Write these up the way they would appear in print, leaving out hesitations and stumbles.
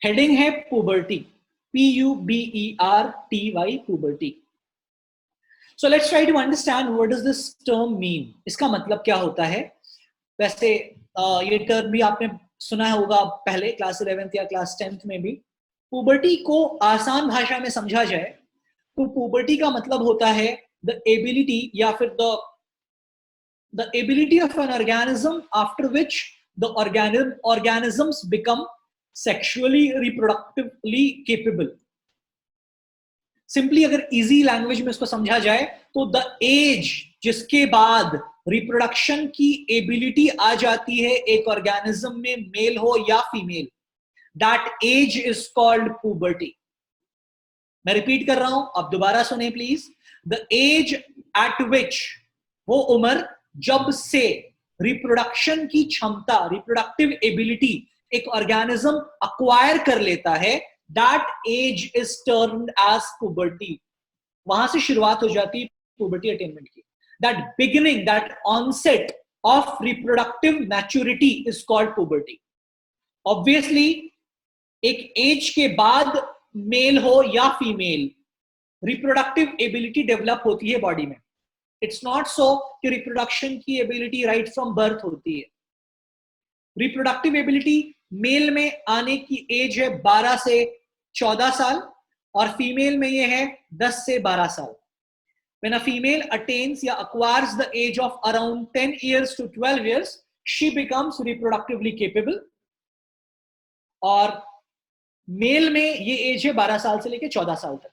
Heading है puberty, PUBERTY, puberty. So let's try to understand what does this term mean. इसका मतलब क्या होता है. वैसे ये टर्म भी आपने सुना होगा पहले क्लास 11th या क्लास 10th में भी. पुबर्टी को आसान भाषा में समझा जाए तो पुबर्टी का मतलब होता है द एबिलिटी या फिर the ability of an organism after which the organisms become sexually reproductively capable. Simply अगर इजी लैंग्वेज में इसको समझा जाए तो द एज जिसके बाद रिप्रोडक्शन की एबिलिटी आ जाती है एक ऑर्गेनिज्म में, मेल हो या female, that age is called puberty. मैं रिपीट कर रहा हूं, आप दोबारा सुने please. The age at which, वो उम्र जब से रिप्रोडक्शन की क्षमता, रिप्रोडक्टिव एबिलिटी एक ऑर्गेनिज्म अक्वायर कर लेता है, that age is termed as puberty. वहां से शुरुआत हो जाती है puberty attainment की. That beginning, that onset of reproductive maturity is called puberty. Obviously, एक एज के बाद मेल हो या फीमेल, रिप्रोडक्टिव एबिलिटी डेवलप होती है बॉडी में. इट्स नॉट सो कि रिप्रोडक्शन की एबिलिटी राइट फ्रॉम बर्थ होती है. रिप्रोडक्टिव एबिलिटी मेल में आने की एज है 12 से 14 साल और फीमेल में ये है 10 से 12 साल. When a female attains या acquires the age of around 10 years to 12 years, she becomes reproductively capable. और मेल में ये एज है 12 साल से लेकर 14 साल तक.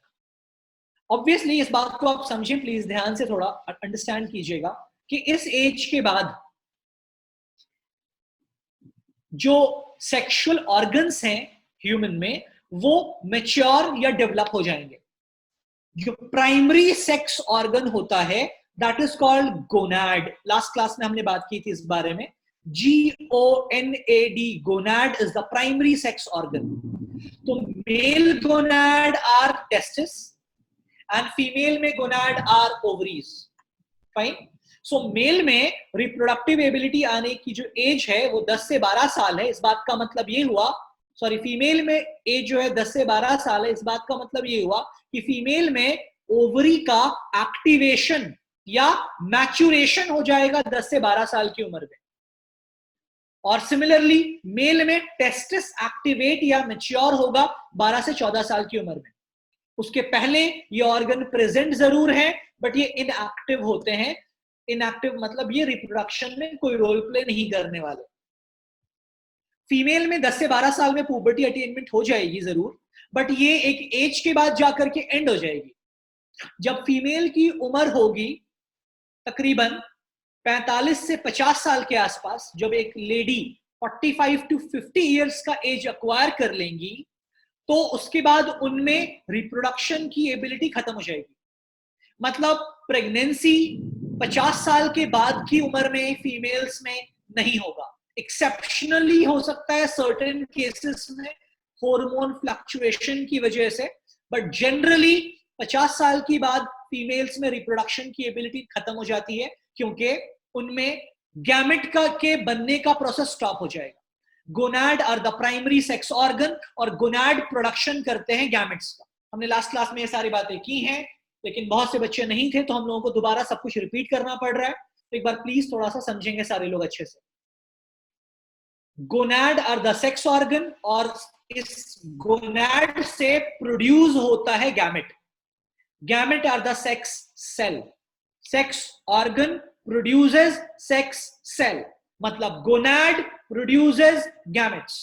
ऑब्वियसली इस बात को आप समझें प्लीज, ध्यान से थोड़ा अंडरस्टैंड कीजिएगा कि इस एज के बाद जो सेक्सुअल ऑर्गन्स हैं ह्यूमन में वो मैच्योर या डेवलप हो जाएंगे. जो प्राइमरी सेक्स ऑर्गन होता है that is called gonad. Last class में हमने बात की थी इस बारे में. GONAD, gonad is the primary sex organ. तो male gonad are testis and female में gonad are ovaries. Fine. So male में रिप्रोडक्टिव एबिलिटी आने की जो एज है वो 10 से 12 साल है. इस बात का मतलब ये हुआ, सॉरी, फीमेल में एज जो है 10 से 12 साल है. इस बात का मतलब ये हुआ कि फीमेल में ओवरी का एक्टिवेशन या मैच्योरेशन हो जाएगा 10 से 12 साल की उम्र में. और सिमिलरली मेल में टेस्टिस एक्टिवेट या मैच्योर होगा 12 से 14 साल की उम्र में. उसके पहले ये ऑर्गन प्रेजेंट जरूर है बट ये इनएक्टिव होते हैं. इनएक्टिव मतलब ये रिप्रोडक्शन में कोई रोल प्ले नहीं करने वाले. फीमेल में 10 से 12 साल में पुबर्टी अटेनमेंट हो जाएगी जरूर, बट ये एक एज के बाद जाकर के एंड हो जाएगी. जब फीमेल की उम्र होगी तकरीबन 45 से 50 साल के आसपास, जब एक लेडी 45 to 50 इयर्स का एज अक्वायर कर लेंगी तो उसके बाद उनमें रिप्रोडक्शन की एबिलिटी खत्म हो जाएगी. मतलब प्रेगनेंसी 50 साल के बाद की उम्र में फीमेल्स में नहीं होगा. एक्सेप्शनली हो सकता है सर्टेन केसेस में हार्मोन फ्लक्चुएशन की वजह से, बट जनरली 50 साल की बाद फीमेल्स में रिप्रोडक्शन की एबिलिटी खत्म हो जाती है क्योंकि उनमें गैमेट के बनने का प्रोसेस स्टॉप हो जाएगा. Gonad are the primary sex organ और गोनाड प्रोडक्शन करते हैं गैमेट्स का. हमने लास्ट क्लास में ये सारी बातें की हैं, लेकिन बहुत से बच्चे नहीं थे तो हम लोगों को दोबारा सब कुछ रिपीट करना पड़ रहा है. तो एक बार प्लीज थोड़ा सा समझेंगे सारे लोग अच्छे से. Gonad are the sex organ और इस गोनाड से प्रोड्यूस होता है gamete. Gamete are the sex cell. Sex organ produces sex cell, मतलब गोनाड प्रोड्यूसेस गैमेट्स.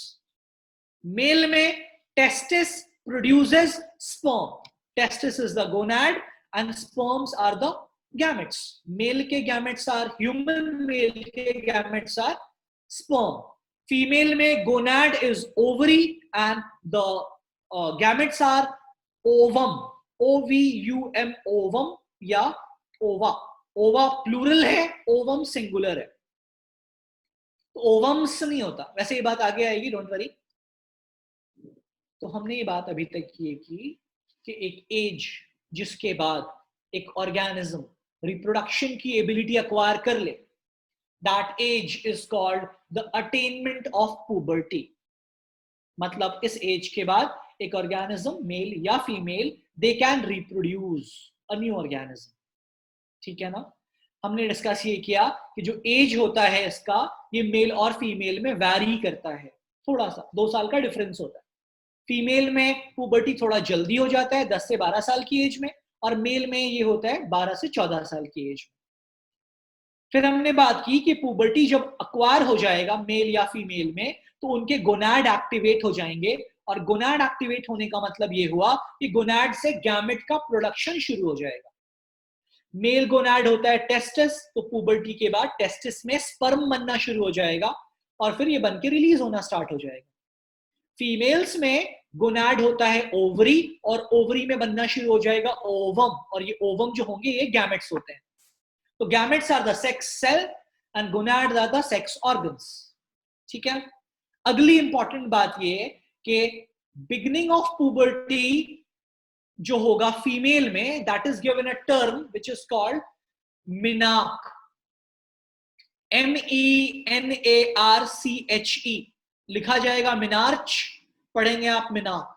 मेल में testis produces sperm. Testis is the gonad and sperms are the gametes. Male के gametes are human, male के gametes are sperm. Female में gonad is ovary and the gametes are ovum. OVUM, ovum या ova. Ova plural है, ovum singular है. तो ovums नहीं होता. वैसे ये बात आगे आएगी, डोंट वरी. तो हमने ये बात अभी तक की कि एक एज जिसके बाद एक ऑर्गेनिज्म रिप्रोडक्शन की एबिलिटी अक्वायर कर ले, that age is called the attainment of puberty. मतलब इस एज के बाद एक ऑर्गेनिज्म मेल या female they can reproduce a new organism. ठीक है ना? हमने डिस्कस ये किया कि जो एज होता है इसका, ये मेल और फीमेल में वैरी करता है, थोड़ा सा 2 साल का डिफरेंस होता है। फीमेल में पुबर्टी थोड़ा जल्दी हो जाता है 10 से 12 साल की एज में, और मेल में ये होता है 12 से 14 साल की एज में। फिर हमने बात की कि पुबर्टी जब अक्वायर हो जाएगा मेल या फीमेल में, तो उनके गोनाड एक्टिवेट हो जाएंगे, और गोनाड एक्टिवेट होने का मतलब ये हुआ कि गोनाड से गैमेट का प्रोडक्शन शुरू हो जाएगा। मेल गोनाड होता है टेस्टिस, तो पुबर्टी के बाद टेस्टिस में स्पर्म बनना शुरू हो जाएगा और फिर ये बनके रिलीज होना स्टार्ट हो जाएगा। फीमेल्स में गोनाड होता है ओवरी, और ओवरी में बनना शुरू हो जाएगा ओवम, और ये ओवम जो होंगे ये गैमेट्स होते हैं। तो gametes are the sex cell and gonads are the sex organs. ठीक है? अगली इंपॉर्टेंट बात ये है कि बिगिनिंग ऑफ पुबर्टी जो होगा फीमेल में, that is given a term which is called मिनाक, MENARCHE लिखा जाएगा मिनार्च, पढ़ेंगे आप मिनाक।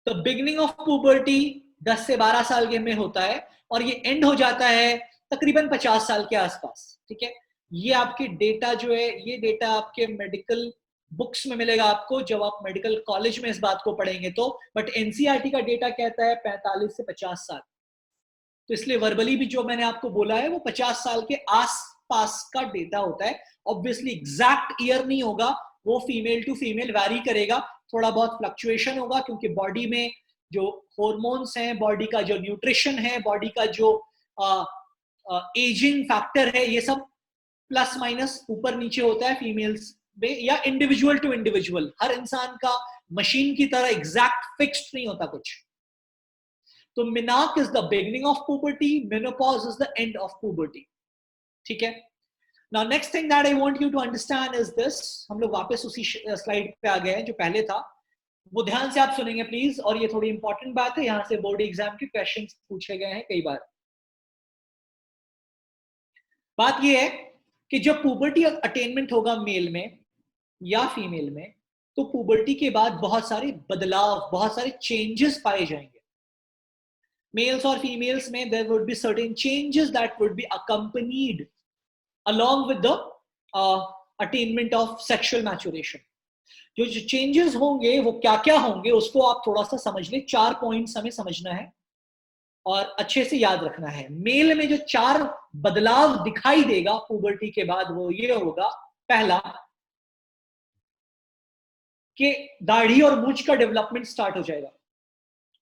तो बिगिनिंग ऑफ पुबर्टी 10 से 12 साल के में होता है, और ये एंड हो जाता है तकरीबन 50 साल के आसपास। ठीक है? ये आपकी डेटा जो है, ये डेटा आपके मेडिकल बुक्स में मिलेगा आपको जब आप मेडिकल कॉलेज में इस बात को पढ़ेंगे तो, बट एनसीईआरटी का डेटा कहता है 45 से 50 साल। तो इसलिए वर्बली भी जो मैंने आपको बोला है वो 50 साल के आसपास का डेटा होता है। ऑब्वियसली एग्जैक्ट ईयर नहीं होगा, वो फीमेल टू फीमेल वैरी करेगा, थोड़ा बहुत फ्लक्चुएशन होगा, क्योंकि बॉडी में जो हॉर्मोन्स हैं, बॉडी का जो न्यूट्रिशन है, बॉडी का जो एजिंग फैक्टर है, ये सब प्लस माइनस ऊपर नीचे होता है फीमेल्स में, या इंडिविजुअल टू इंडिविजुअल, हर इंसान का मशीन की तरह एग्जैक्ट फिक्स्ड नहीं होता कुछ। तो मिनाक is the beginning of puberty, menopause is the end of puberty. ठीक है? Now next thing that I want you to understand is this, हम लोग वापस उसी स्लाइड पे आ गए हैं जो पहले था, वो ध्यान से आप सुनेंगे प्लीज, और ये थोड़ी इंपॉर्टेंट बात है, यहां से बोर्ड एग्जाम के क्वेश्चंस पूछे गए हैं कई बार। बात ये है कि जब पुबर्टी अटेनमेंट होगा मेल में या फीमेल में, तो पुबर्टी के बाद बहुत सारे बदलाव, बहुत सारे चेंजेस पाए जाएंगे। मेल्स और फीमेल्स में there would be certain changes that would be accompanied along with the attainment of sexual maturation. जो चेंजेस होंगे वो क्या क्या होंगे उसको आप थोड़ा सा समझ लें, 4 पॉइंट्स हमें समझना है और अच्छे से याद रखना है। मेल में जो 4 बदलाव दिखाई देगा पुबर्टी के बाद वो ये होगा, पहला कि दाढ़ी और मूंछ का डेवलपमेंट स्टार्ट हो जाएगा,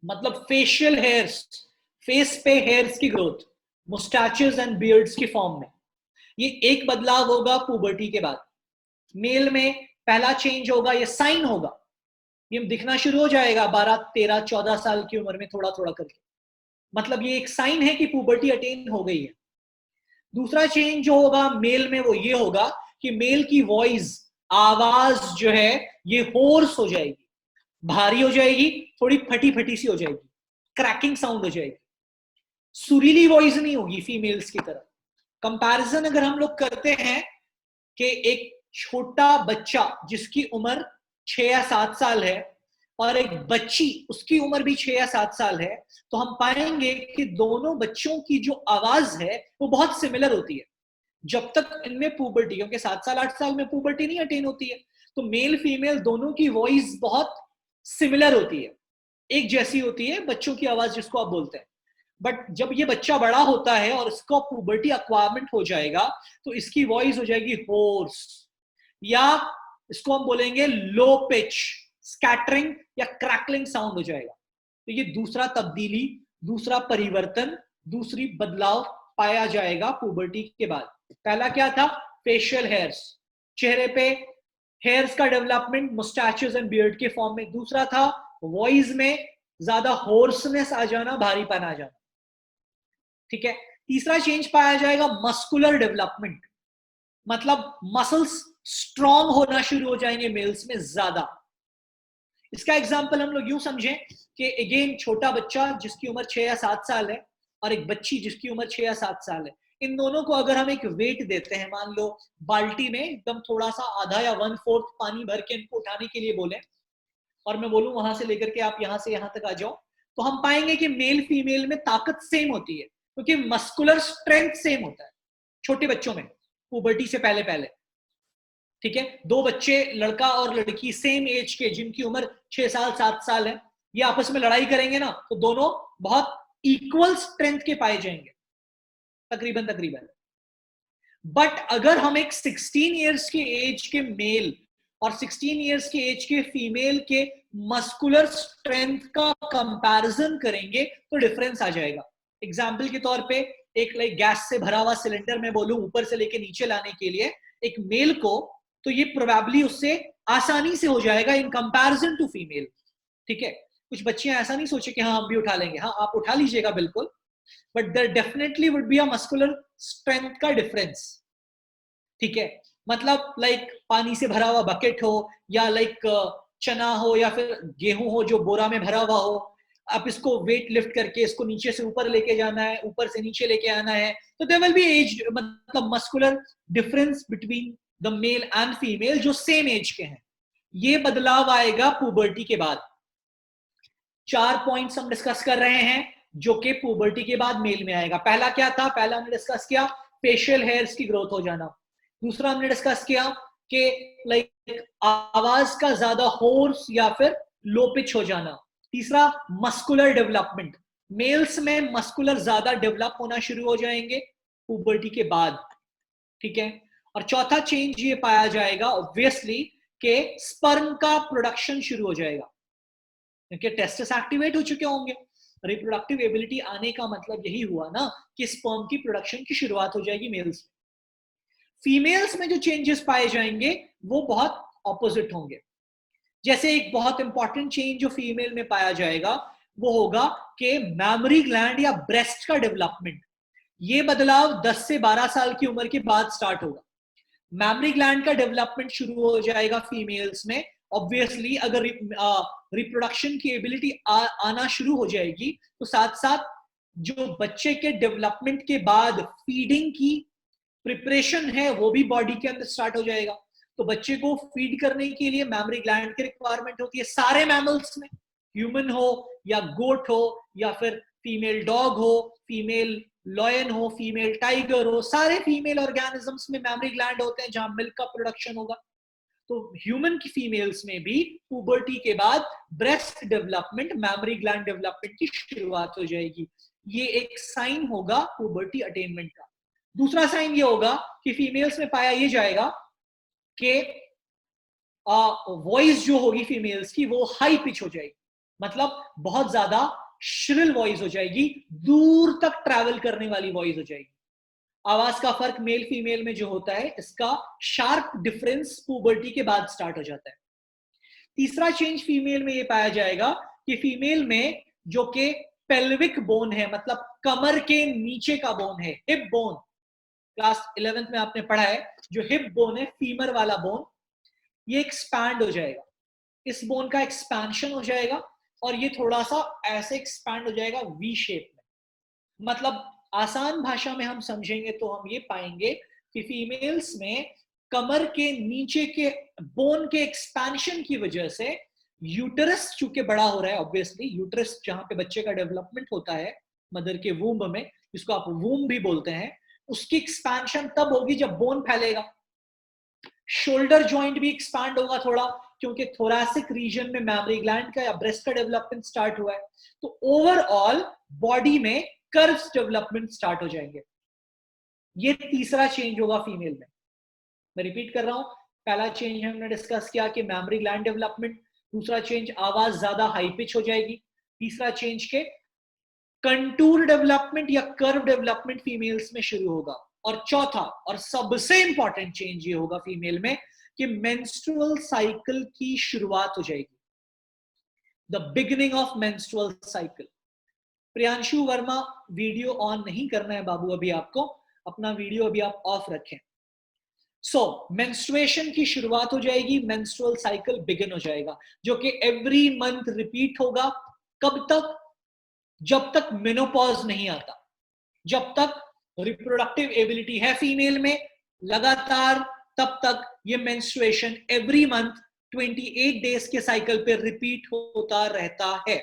मतलब फेशियल हेयर्स, फेस पे हेयर्स की ग्रोथ, मुस्टैचेस एंड बियर्ड्स की फॉर्म में, ये एक बदलाव होगा पुबर्टी के बाद। मेल में पहला चेंज होगा, ये साइन होगा, ये दिखना शुरू हो जाएगा 12, 13, 14 साल की उम्र में थोड़ा थोड़ा करके, मतलब ये एक साइन है कि पुबर्टी अटेन हो गई है। दूसरा चेंज जो होगा मेल में वो ये होगा कि मेल की वॉइस, आवाज जो है ये होर्स हो जाएगी, भारी हो जाएगी, थोड़ी फटी फटी सी हो जाएगी, क्रैकिंग साउंड हो जाएगी, सुरीली वॉइस नहीं होगी फीमेल्स की तरह। कंपैरिजन अगर हम लोग करते हैं कि एक छोटा बच्चा जिसकी उम्र 6 या 7 साल है और एक बच्ची उसकी उम्र भी 6 या 7 साल है, तो हम पाएंगे कि दोनों बच्चों की जो आवाज है वो बहुत सिमिलर होती है जब तक इनमें पुबर्टी, क्योंकि 7 साल 8 साल में पुबर्टी नहीं अटेन होती है, तो मेल फीमेल दोनों की वॉइस बहुत सिमिलर होती है, एक जैसी होती है बच्चों की आवाज जिसको आप बोलते हैं। बट जब ये बच्चा बड़ा होता है और इसका पुबर्टी अक्वायरमेंट हो जाएगा तो इसकी वॉइस हो जाएगी होर्स, या इसको हम बोलेंगे लो पिच, स्कैटरिंग या क्रैकलिंग साउंड हो जाएगा। तो ये दूसरा तब्दीली, दूसरा परिवर्तन, दूसरी बदलाव पाया जाएगा पुबर्टी के बाद। पहला क्या था? फेशियल हेयर्स, चेहरे पे हेयर्स का डेवलपमेंट मुस्टैचेस एंड बियर्ड के फॉर्म में। दूसरा था वॉइस में ज्यादा होर्सनेस आ जाना, भारीपन आ जाना। ठीक है? तीसरा चेंज पाया जाएगा मस्कुलर डेवलपमेंट, मतलब मसल्स स्ट्रॉन्ग होना शुरू हो जाएंगे मेल्स में ज्यादा। इसका एग्जांपल हम लोग यूं समझें कि अगेन छोटा बच्चा जिसकी उम्र 6 या 7 साल है और एक बच्ची जिसकी उम्र 6 या 7 साल है, इन दोनों को अगर हम एक वेट देते हैं, मान लो बाल्टी में एकदम थोड़ा सा आधा या 1/4 पानी भर के इनको उठाने के लिए बोले, और मैं बोलूं वहां से लेकर के आप यहां से यहां तक आ जाओ, तो हम पाएंगे कि मेल फीमेल में ताकत सेम होती है, क्योंकि मस्कुलर स्ट्रेंथ सेम होता है छोटे बच्चों में, पुबर्टी से पहले पहले। ठीक है, दो बच्चे लड़का और लड़की सेम एज के जिनकी उम्र 6 साल 7 साल है, ये आपस में लड़ाई करेंगे ना, तो दोनों बहुत इक्वल स्ट्रेंथ के पाए जाएंगे तकरीबन तकरीबन। बट अगर हम एक 16 इयर्स के एज के मेल और 16 इयर्स के एज के फीमेल के मस्कुलर स्ट्रेंथ का कंपैरिजन करेंगे तो डिफरेंस आ जाएगा। एग्जाम्पल के तौर पे एक लाइक गैस से भरा हुआ सिलेंडर मैं बोलूं ऊपर से लेके नीचे लाने के लिए एक मेल को, तो ये प्रोबेबली उससे आसानी से हो जाएगा इन कंपैरिजन टू फीमेल। ठीक है, कुछ बच्चियां ऐसा नहीं सोचे कि हाँ हम भी उठा लेंगे, हाँ आप उठा लीजिएगा बिल्कुल, but there definitely would be a muscular strength का डिफरेंस। ठीक है, मतलब लाइक पानी से भरा हुआ बकेट हो या लाइक चना हो या फिर गेहूं हो जो बोरा में भरा हुआ हो, आप इसको वेट लिफ्ट करके इसको नीचे से ऊपर लेके जाना है, ऊपर से नीचे लेके आना है, तो देयर विल बी एज मतलब muscular difference between the male and female जो सेम एज के हैं। ये बदलाव आएगा पुबर्टी के बाद। 4 पॉइंट्स हम डिस्कस कर रहे हैं जो कि पुबर्टी के बाद मेल में आएगा। पहला क्या था? पहला हमने डिस्कस किया फेशियल हेयर्स की ग्रोथ हो जाना। दूसरा हमने डिस्कस किया कि लाइक आवाज का ज्यादा होर्स या फिर लो पिच हो जाना। तीसरा मस्कुलर डेवलपमेंट, मेल्स में मस्कुलर ज्यादा डेवलप होना शुरू हो जाएंगे पुबर्टी के बाद। ठीक है, और चौथा चेंज ये पाया जाएगा ऑब्वियसली कि स्पर्म का प्रोडक्शन शुरू हो जाएगा, क्योंकि टेस्टिस एक्टिवेट हो चुके होंगे। रिप्रोडक्टिव एबिलिटी आने का मतलब यही हुआ ना कि स्पर्म की प्रोडक्शन की शुरुआत हो जाएगी मेल्स में। फीमेल्स में जो चेंजेस पाए जाएंगे वो बहुत ऑपोजिट होंगे। जैसे एक बहुत इंपॉर्टेंट चेंज जो फीमेल में पाया जाएगा वो होगा कि मैमरी ग्लैंड या ब्रेस्ट का डेवलपमेंट। ये बदलाव 10 से 12 साल की उम्र के बाद स्टार्ट होगा। मैमरी ग्लैंड का डेवलपमेंट शुरू हो जाएगा फीमेल्स में। ऑब्वियसली अगर रिप्रोडक्शन की एबिलिटी आना शुरू हो जाएगी तो साथ साथ जो बच्चे के डेवलपमेंट के बाद फीडिंग की प्रिपरेशन है वो भी बॉडी के अंदर स्टार्ट हो जाएगा। तो बच्चे को फीड करने के लिए मैमरी ग्लैंड की रिक्वायरमेंट होती है सारे मैमल्स में, ह्यूमन हो या गोट हो या फिर फीमेल डॉग हो, फीमेल लॉयन हो, फीमेल टाइगर हो, सारे फीमेल ऑर्गेनिजम्स में मैमरी ग्लैंड होते हैं जहां मिल्क का प्रोडक्शन होगा। तो ह्यूमन की फीमेल्स में भी पुबर्टी के बाद breast development, mammary gland development की शुरुआत हो जाएगी। ये एक साइन होगा पुबर्टी अटेनमेंट का। दूसरा साइन ये होगा कि फीमेल्स में पाया ये जाएगा कि वॉइस जो होगी फीमेल्स की वो हाई पिच हो जाएगी, मतलब बहुत ज्यादा श्रिल वॉइस हो जाएगी, दूर तक ट्रैवल करने वाली वॉइस हो जाएगी। आवाज का फर्क मेल फीमेल में जो होता है इसका शार्प डिफरेंस पुबर्टी के बाद स्टार्ट हो जाता है। तीसरा चेंज फीमेल में ये पाया जाएगा कि फीमेल में जो कि पेल्विक बोन है, मतलब कमर के नीचे का बोन है, हिप बोन, क्लास 11th में आपने पढ़ा है, जो हिप बोन है फीमर वाला बोन, ये एक्सपैंड हो जाएगा। इस बोन का एक्सपेंशन हो जाएगा और ये थोड़ा सा ऐसे एक्सपैंड हो जाएगा वी शेप में। मतलब आसान भाषा में हम समझेंगे तो हम ये पाएंगे कि फीमेल्स में कमर के नीचे के बोन के एक्सपेंशन की वजह से यूटरस चूंकि बड़ा हो रहा है, ऑब्वियसली यूटरस जहां पे बच्चे का डेवलपमेंट होता है मदर के वूम्ब में, जिसको आप वूम्ब भी बोलते हैं, उसकी एक्सपेंशन तब होगी जब बोन फैलेगा। शोल्डर जॉइंट भी एक्सपैंड होगा थोड़ा, क्योंकि थोरैसिक रीजन में मैमरी ग्लैंड का या ब्रेस्ट का डेवलपमेंट स्टार्ट हुआ है। तो ओवरऑल बॉडी में कर्व्स डेवलपमेंट स्टार्ट हो जाएंगे। ये तीसरा चेंज होगा फीमेल में। मैं रिपीट कर रहा हूं, पहला चेंज हमने डिस्कस किया कि मैमरी ग्लैंड डेवलपमेंट, दूसरा चेंज आवाज ज्यादा हाई पिच हो जाएगी, तीसरा चेंज के कंटूर डेवलपमेंट या कर्व डेवलपमेंट फीमेल्स में शुरू होगा, और चौथा और सबसे इंपॉर्टेंट चेंज ये होगा फीमेल में कि मेंस्ट्रुअल साइकिल की शुरुआत हो जाएगी, the beginning of menstrual cycle. Priyanshu Verma, video on नहीं करना है बाबू अभी आपको, अपना वीडियो अभी आप ऑफ रखें। मेंस्ट्रुएशन की शुरुआत हो जाएगी, मेंस्ट्रुअल साइकिल बिगिन हो जाएगा, जो कि एवरी मंथ रिपीट होगा। कब तक? जब तक मेनोपॉज नहीं आता, जब तक रिप्रोडक्टिव एबिलिटी है फीमेल में लगातार, तब तक ये मेंस्ट्रुएशन एवरी मंथ 28 डेज के साइकिल पे रिपीट होता रहता है।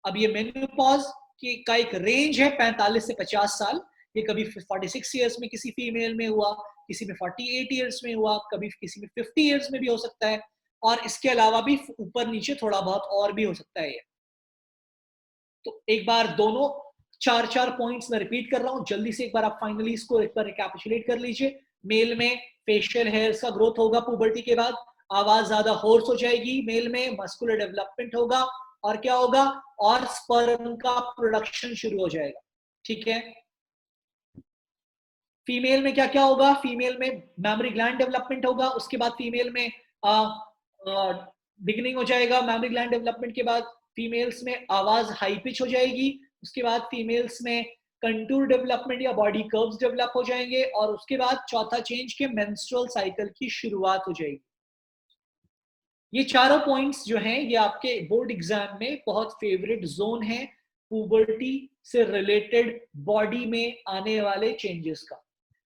अब ये मेनोपॉज का एक रेंज है 45 से 50 साल। ये कभी 46 ईयर्स में किसी फीमेल में हुआ, किसी में 48 ईयर्स में हुआ, कभी किसी में 50 ईयर्स में भी हो सकता है, और इसके अलावा भी ऊपर नीचे थोड़ा बहुत और भी हो सकता है ये। तो एक बार दोनों चार पॉइंट्स में रिपीट कर रहा हूं, जल्दी से एक बार आप फाइनली इसको एक बार रिकैपिचुलेट कर लीजिए। मेल में फेशियल हेयर्स का ग्रोथ होगा पुबर्टी के बाद, आवाज ज्यादा होर्स हो जाएगी, मेल में मस्कुलर डेवलपमेंट होगा, और क्या होगा, और स्पर्म का प्रोडक्शन शुरू हो जाएगा। ठीक है। फीमेल में क्या क्या होगा, फीमेल में मैमरी ग्लैंड डेवलपमेंट होगा, उसके बाद फीमेल में बिगिनिंग हो जाएगा मैमरी ग्लैंड डेवलपमेंट के बाद, फीमेल्स में आवाज हाई पिच हो जाएगी, उसके बाद फीमेल्स में कंटूर डेवलपमेंट या बॉडी कर्व्स डेवलप हो जाएंगे, और उसके बाद चौथा चेंज के मेंस्ट्रुअल साइकिल की शुरुआत हो जाएगी। ये चारों पॉइंट्स जो हैं ये आपके बोर्ड एग्जाम में बहुत फेवरेट जोन है पुबर्टी से रिलेटेड बॉडी में आने वाले चेंजेस का।